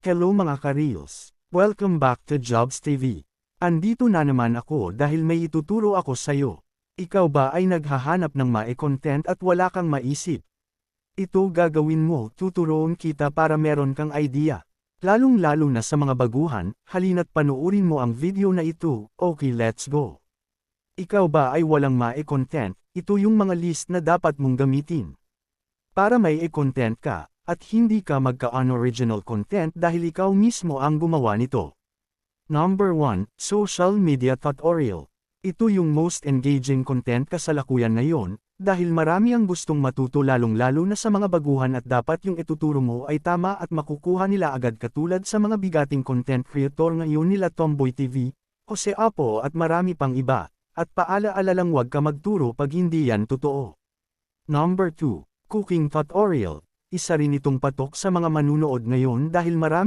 Hello mga ka-reels! Welcome back to Jobs TV. Andito na naman ako dahil may ituturo ako sa'yo. Ikaw ba ay naghahanap ng content at wala kang maisip? Ito gagawin mo, tuturuan kita para meron kang idea. Lalong-lalo na sa mga baguhan, halina't panuurin mo ang video na ito. Okay, let's go! Ikaw ba ay walang content? Ito yung mga list na dapat mong gamitin. Para may content ka, at hindi ka magka-unoriginal content dahil ikaw mismo ang gumawa nito. Number 1, Social Media Tutorial. Ito yung most engaging content kasalukuyan ngayon, dahil marami ang gustong matuto lalong-lalo na sa mga baguhan at dapat yung ituturo mo ay tama at makukuha nila agad katulad sa mga bigating content creator ngayon nila Tomboy TV, Jose Apo at marami pang iba, at paalaala lang wag ka magturo pag hindi yan totoo. Number 2, Cooking Tutorial. Isa rin itong patok sa mga manunood ngayon dahil maraming